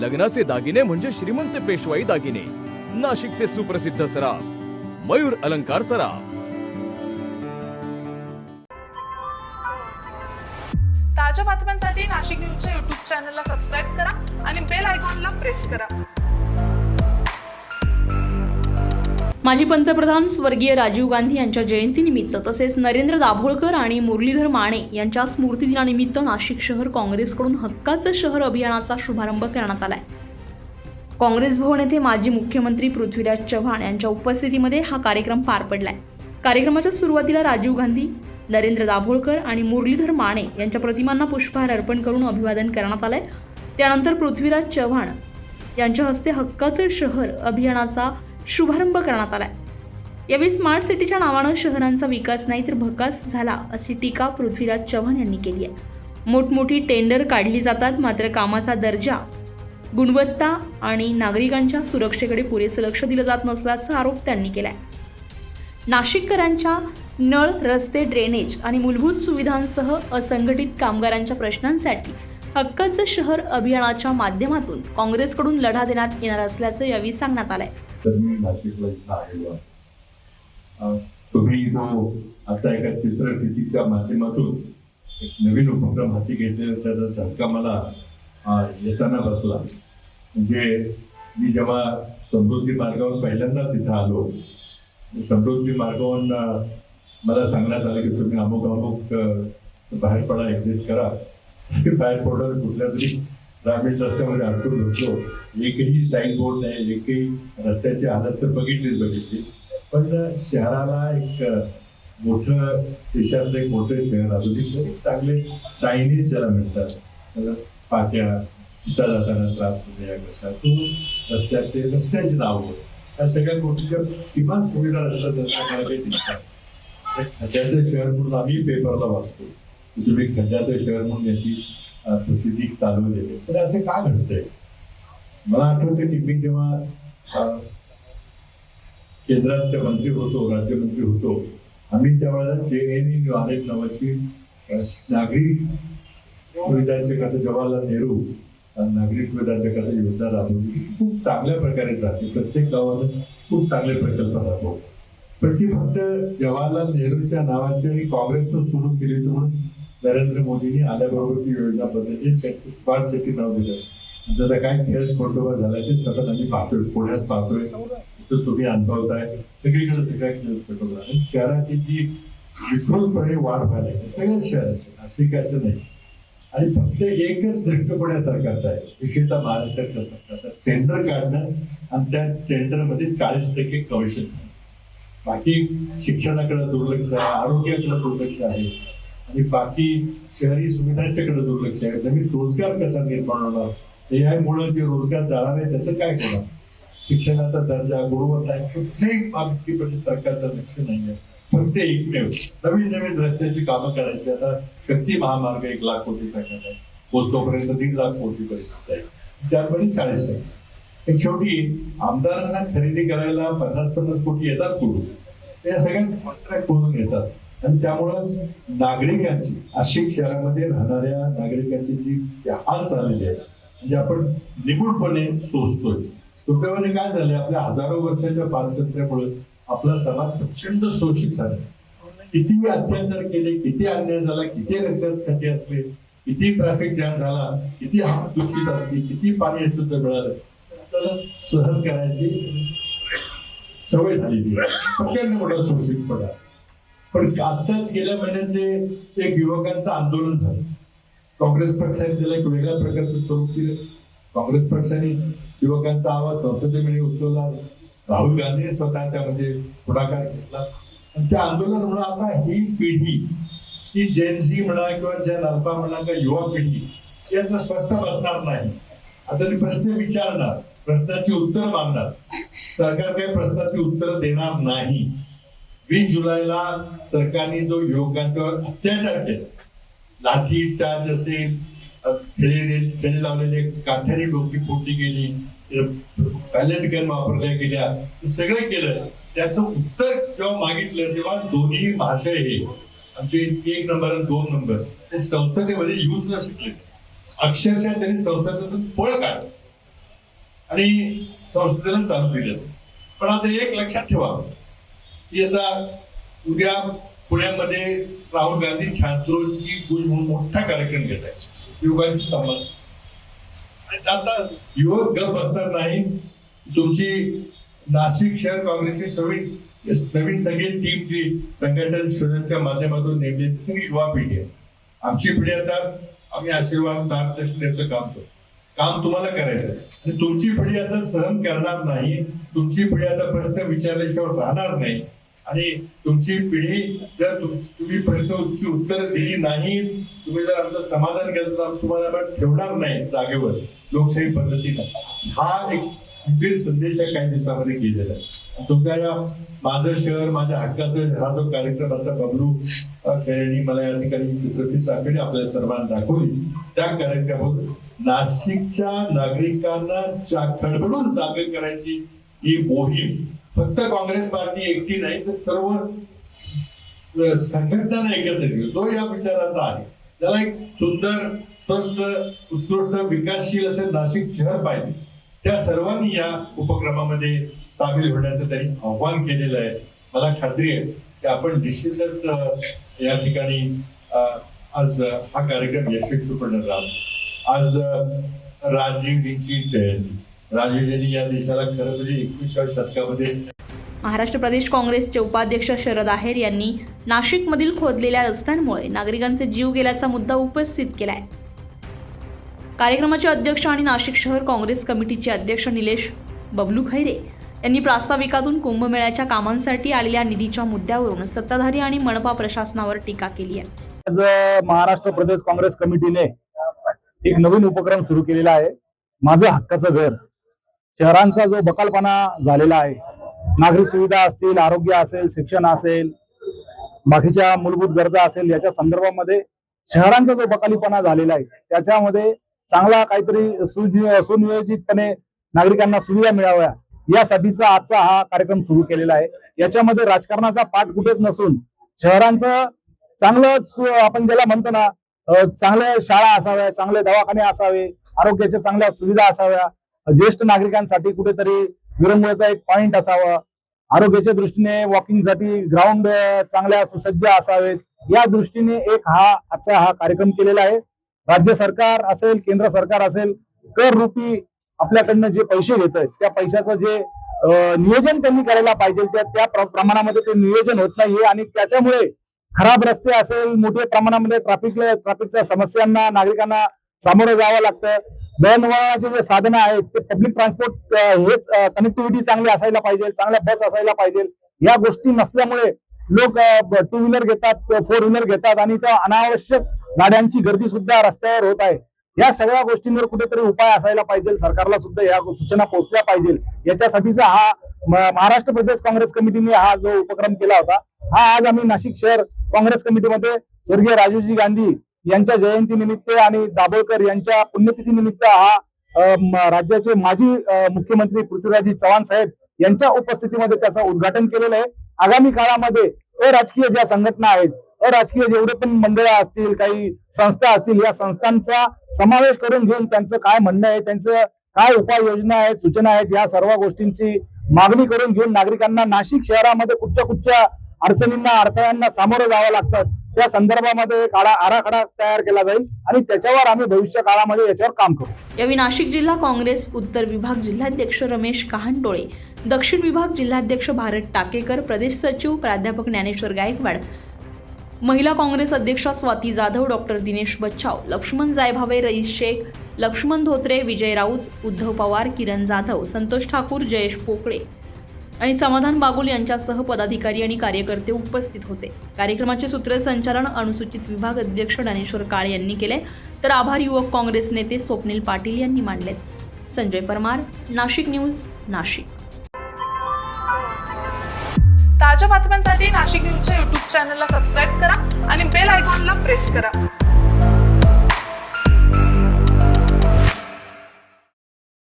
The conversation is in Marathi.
लग्नाचे दागिने म्हणजे श्रीमंत पेशवाई दागिने. नाशिकचे सुप्रसिद्ध सराफ मयूर अलंकार सराफ. ताज्या बातम्यांसाठी नाशिक न्यूजच्या YouTube चॅनलला सबस्क्राईब करा आणि बेल आयकॉनला प्रेस करा. माजी पंतप्रधान स्वर्गीय राजीव गांधी यांच्या जयंतीनिमित्त तसेच नरेंद्र दाभोळकर आणि मुरलीधर माने यांच्या स्मृतिदिनानिमित्त नाशिक शहर काँग्रेसकडून हक्काचं शहर अभियानाचा शुभारंभ करण्यात आलाय. काँग्रेस भवन येथे माजी मुख्यमंत्री पृथ्वीराज चव्हाण यांच्या उपस्थितीमध्ये हा कार्यक्रम पार पडलाय. कार्यक्रमाच्या सुरुवातीला राजीव गांधी, नरेंद्र दाभोळकर आणि मुरलीधर माने यांच्या प्रतिमांना पुष्पहार अर्पण करून अभिवादन करण्यात आलंय. त्यानंतर पृथ्वीराज चव्हाण यांच्या हस्ते हक्काचं शहर अभियानाचा शुभारंभ करण्यात आलाय. यावेळी स्मार्ट सिटीच्या नावानं शहरांचा विकास नाही तर भकास झाला अशी टीका पृथ्वीराज चव्हाण यांनी केली आहे. मोठमोठी टेंडर काढली जातात मात्र कामाचा दर्जा, गुणवत्ता आणि नागरिकांच्या सुरक्षेकडे पुरेसं लक्ष दिलं जात नसल्याचा आरोप त्यांनी केलाय. नाशिककरांच्या नळ, रस्ते, ड्रेनेज आणि मूलभूत सुविधांसह असंघटित कामगारांच्या प्रश्नांसाठी हक्काचं शहर अभियानाच्या माध्यमातून काँग्रेसकडून लढा देण्यात येणार असल्याचं यावेळी सांगण्यात आलंय. मी नाशिकला इथं आलेलो आहे. तुम्ही जो आता एका चित्रफितीच्या माध्यमातून एक नवीन उपक्रम हाती घेतलेला त्याचा झटका मला येताना बसला. म्हणजे मी जेव्हा समृद्धी मार्गावर पहिल्यांदाच इथं आलो, समृद्धी मार्गावरून मला सांगण्यात आलं की तुम्ही अमुक बाहेर पडा, एक्झिट करा. बाहेर पडून कुठल्या तरी ग्रामीण रस्त्यामध्ये अडकून बसलो. एकही साईन बोर्ड नाही, एकही रस्त्याची हालत तर बघितली. पण शहराला एक मोठं, देशातलं एक मोठं शहर अजून चांगले सायनेज ज्याला मिळतात, पाट्या, तिथं जाताना त्रास होणे याकरता तो रस्त्याची नावं, या सगळ्या गोष्टीच्या किमान सुविधा असतात त्यांना मला काही दिसतात. खड्ड्याचं शहर म्हणून आम्ही पेपरला वाचतो, तुम्ही खड्ड्याचं शहर म्हणून याची प्रसिद्धी चालवली आहे. तर असं का घडतंय? मला आठवतं की मी जेव्हा केंद्रात मंत्री होतो, राज्यमंत्री होतो, आम्ही त्यावेळेला JNE नावाची नागरी सुविधांच्या करता जवाहरलाल नेहरू नागरी सुविधांच्या करता योजना राबवली. खूप चांगल्या प्रकारे जाते, प्रत्येक गावाला खूप चांगले प्रकल्प राबवतो. पण ती फक्त जवाहरलाल नेहरूच्या नावाची आणि काँग्रेसनं सुरू केली म्हणून नरेंद्र मोदींनी आल्याबरोबर ती योजना बदलली, त्यांची स्मार्ट सिटी नाव दिलं. त्याचा काय खेळ खोटोबा झाला ते सतत आम्ही पाहतोय, पुण्यात पाहतोय, तर तुम्ही अनुभवताय, सगळीकडे सगळ्या खेळ खोटोबा. आणि शहराची जी विकृतपणे वाढ व्हायला सगळ्या शहराची, नाशिक असं नाही. आणि फक्त एकच दृष्टिकोन या सरकारचा आहे, विशेषतः महाराष्ट्राच्या सरकारचा, टेंडर काढणं आणि त्या टेंडरमध्ये 40% कमिशन. बाकी शिक्षणाकडे दुर्लक्ष आहे, आरोग्याकडे दुर्लक्ष आहे आणि बाकी शहरी सुविधांच्याकडे दुर्लक्ष आहे. नवीन रोजगार कसा निर्माण होणार, यामुळे जे रोजगार जाणार आहे त्याचं काय होणार, शिक्षणाचा दर्जा, गुणवत्ता, कुठल्याही बाबतीमध्ये सरकारचं लक्ष नाहीये. फक्त एकमेव नवीन रस्त्याची कामं करायची. आता शक्ती महामार्ग 1 लाख कोटी सांगण्यात आहे, पोहोचतोपर्यंत 1.5 लाख कोटी पर्यंत आहे, त्यामध्ये 40 आहे. शेवटी आमदारांना खरेदी करायला 50-50 कोटी येतात कुठून? या सगळ्या कॉन्ट्रॅक्ट करून येतात. आणि त्यामुळं नागरिकांची, नाशिक शहरामध्ये राहणाऱ्या नागरिकांची जी हाल झालेली आहे, म्हणजे आपण निगूढपणे सोचतोय. दुर्दैवाने काय झालंय, आपल्या हजारो वर्षाच्या पारतंत्र्यामुळे आपला समाज प्रचंड शोषित झाला. कितीही अत्याचार केले, किती अन्याय झाला, किती रक्तखती असले, किती ट्रॅफिक जॅम झाला, किती हवा दूषित असली, किती पाणी अशुद्ध मिळालं, आपल्याला सहन करायची सवय झालेली आहे. प्रचंड मोठा शोषितपणा. पण आत्ताच गेल्या महिन्याचे एक युवकांचं आंदोलन झालं. काँग्रेस पक्षाने त्याला एक वेगळ्या प्रकारचं स्वरूप दिलं. काँग्रेस पक्षाने युवकांचा आवाज संसदेमध्ये उचलला. राहुल गांधी स्वतः त्यामध्ये पुढाकार घेतला. आणि त्या आंदोलनामुळे आता ही पिढी, ही जेनझी म्हणा किंवा जन अल्फा म्हणा किंवा युवा पिढी, याचं स्वस्थ बसणार नाही. आता ती प्रश्न विचारणार, प्रश्नाची उत्तर मागणार. सरकार काही प्रश्नाची उत्तर देणार नाही. 20 जुलैला सरकारने जो युवकांच्यावर अत्याचार केला, लाठी चार्ज असेल, खेळी लावलेले काठ्याने डोकी फोडली गेली, पॅलेट गन वापरल्या गेल्या, सगळं केलं. त्याचं उत्तर जेव्हा मागितलं तेव्हा दोन्ही भाषा हे आमचे 1 नंबर आणि 2 नंबर ते संसदेमध्ये यूज न शिकले. अक्षरशः त्यांनी संसदेतून पळ काढ. आणि संसदेला चालू दिलं. पण आता एक लक्षात ठेवा की आता उद्या पुण्यामध्ये राहुल गांधी छात्रवृत्ती गुण म्हणून मोठा कार्यक्रम घेत आहे युवकांशी संबंध. आणि आता युवक गप बसणार नाही. तुमची नाशिक शहर काँग्रेसची नवीन सगळी टीम जी संघटन शोधनच्या माध्यमातून नेमलेली सगळी युवा पिढी आहे. आमची पिढी आता आम्ही आशीर्वाद मार्गदर्शन द्यायचं काम करतो. काम तुम्हाला करायचं आहे आणि तुमची पिढी आता सहन करणार नाही. तुमची पिढी आता प्रश्न विचारल्याशिवाय राहणार नाही. आणि तुमची पिढी जर तुम्ही प्रश्नांची उत्तरं दिली नाही, तुम्ही जर आमचं समाधान केलं तर तुम्हाला ठेवणार नाही जागेवर लोकशाही पद्धतीनं. हा एक गंभीर संदेश या काही दिवसामध्ये केलेला आहे. तुमच्या या माझं शहर माझ्या हक्काचं हा जो कार्यक्रम आता बबलू यांनी मला या ठिकाणी चित्रफित दाखवली, आपल्या सर्वांना दाखवली. त्या कार्यक्रमातून नाशिकच्या नागरिकांना खडबडून जागे करायची ही मोहीम फक्त काँग्रेस पार्टी एकटी नाही तर सर्व संघटनांना एकत्र घेऊन जो या विचाराचा आहे. त्याला एक सुंदर स्वस्थ उत्कृष्ट विकासशील असं नाशिक शहर पाहिजे. त्या सर्वांनी या उपक्रमामध्ये सामील होण्याचं त्यांनी आव्हान केलेलं आहे. मला खात्री आहे की आपण निश्चितच या ठिकाणी आज हा कार्यक्रम यशस्वीपणे राहतो. आज राजीवजींची जयंती. राजीवजींनी या देशाला खरं म्हणजे 21व्या शतकामध्ये महाराष्ट्र प्रदेश काँग्रेसचे उपाध्यक्ष शरद आहेर यांनी नाशिकमधील खोदलेल्या रस्त्यांमुळे नागरिकांचे जीव गेल्याचा मुद्दा उपस्थित केलाय. कार्यक्रमाचे अध्यक्ष आणि नाशिक शहर काँग्रेस कमिटीचे अध्यक्ष निलेश बबलू खैरे यांनी प्रास्ताविकातून कुंभमेळ्याच्या कामांसाठी आलेल्या निधीच्या मुद्द्यावरून सत्ताधारी आणि मनपा प्रशासनावर टीका केली आहे. आज महाराष्ट्र प्रदेश काँग्रेस कमिटीने एक नवीन उपक्रम सुरू केलेला आहे, माझं हक्काचं घर. शहरांचा जो बकालपणा झालेला आहे, नागरिक सुविधा असतील, आरोग्य असेल, शिक्षण असेल, बाकीच्या मूलभूत गरजा असेल, याच्या संदर्भामध्ये शहरांचा जो बकालीपणा झालेला आहे त्याच्यामध्ये चांगला काहीतरी सुनियोजितपणे नागरिकांना सुविधा मिळाव्या यासाठीचा आजचा हा कार्यक्रम सुरू केलेला आहे. याच्यामध्ये राजकारणाचा पाठ कुठेच नसून शहरांचं चांगलं आपण ज्याला म्हणतो ना, चांगल्या शाळा असाव्या, चांगले दवाखाने असावे, आरोग्याच्या चांगल्या सुविधा असाव्या, ज्येष्ठ नागरिकांसाठी कुठेतरी विरंगुळ्याचा एक पॉइंट असावा, आरोग्याच्या दृष्टीने वॉकिंगसाठी ग्राउंड चांगल्या सुसज्ज असावेत, या दृष्टीने एक आजचा हा कार्यक्रम केलेला आहे. राज्य सरकार असेल, केंद्र सरकार असेल, कर रूपी आपल्याकडनं जे पैसे घेत आहेत त्या पैशाचं जे नियोजन त्यांनी करायला पाहिजे त्या प्रमाणामध्ये ते नियोजन होत नाहीये. आणि त्याच्यामुळे खराब रस्ते असेल, मोठ्या प्रमाणामध्ये ट्रॅफिकच्या समस्यांना नागरिकांना सामोरं जावं लागतं. दळणवळणाचे जे साधनं आहेत ते पब्लिक ट्रान्सपोर्ट हेच कनेक्टिव्हिटी चांगली असायला पाहिजे, चांगल्या बस असायला पाहिजे. या गोष्टी नसल्यामुळे लोक 2 व्हीलर घेतात, 4 व्हीलर घेतात आणि त्या अनावश्यक गाड्यांची गर्दी सुद्धा रस्त्यावर होत आहे. या सगळ्या गोष्टींवर कुठेतरी उपाय असायला पाहिजे. सरकारला सुद्धा या सूचना पोहोचल्या पाहिजे. याच्यासाठीचा हा महाराष्ट्र प्रदेश काँग्रेस कमिटीने हा जो उपक्रम केला होता, हा आज आम्ही नाशिक शहर काँग्रेस कमिटीमध्ये स्वर्गीय राजीवजी गांधी यांच्या जयंती निमित्त आणि दाभोळकर यांच्या पुण्यतिथी निमित्त हा राज्याचे माजी मुख्यमंत्री पृथ्वीराज चव्हाण साहेब यांच्या उपस्थितीमध्ये त्याचं उद्घाटन केलेलं आहे. आगामी काळामध्ये अराजकीय ज्या संघटना आहेत, अराजकीय जेवढे पण मंडळ असतील, काही संस्था असतील, या संस्थांचा समावेश करून घेऊन त्यांचं काय म्हणणं आहे, त्यांचं काय उपाययोजना आहेत, सूचना आहेत, या सर्व गोष्टींची मागणी करून घेऊन नागरिकांना नाशिक शहरामध्ये कुठच्या अडचणींना अडथळ्यांना सामोरं जावं लागतं त्या संदर्भामध्ये आराखडा तयार केला जाईल आणि त्याच्यावर आम्ही भविष्य काळामध्ये याच्यावर काम करू. यावेळी नाशिक जिल्हा काँग्रेस उत्तर विभाग जिल्हाध्यक्ष रमेश कहानटोळे, दक्षिण विभाग जिल्हाध्यक्ष भारत टाकेकर, प्रदेश सचिव प्राध्यापक ज्ञानेश्वर गायकवाड, महिला काँग्रेस अध्यक्षा स्वाती जाधव, डॉक्टर दिनेश बच्छाव, लक्ष्मण जायभावे, रईस शेख, लक्ष्मण धोत्रे, विजय राऊत, उद्धव पवार, किरण जाधव, संतोष ठाकूर, जयेश पोकळे आणि समाधान बागुल यांच्यासह पदाधिकारी आणि कार्यकर्ते उपस्थित होते. कार्यक्रमाचे सूत्रसंचालन अनुसूचित विभाग अध्यक्ष ज्ञानेश्वर काळे यांनी केले, तर आभार युवक काँग्रेस नेते स्वप्नील पाटील यांनी मांडले. संजय परमार, नाशिक न्यूज, नाशिक. ताज्या बातम्यांसाठी नाशिक न्यूजच्या YouTube चॅनलला सबस्क्राईब करा आणि बेल आयकॉनला प्रेस करा.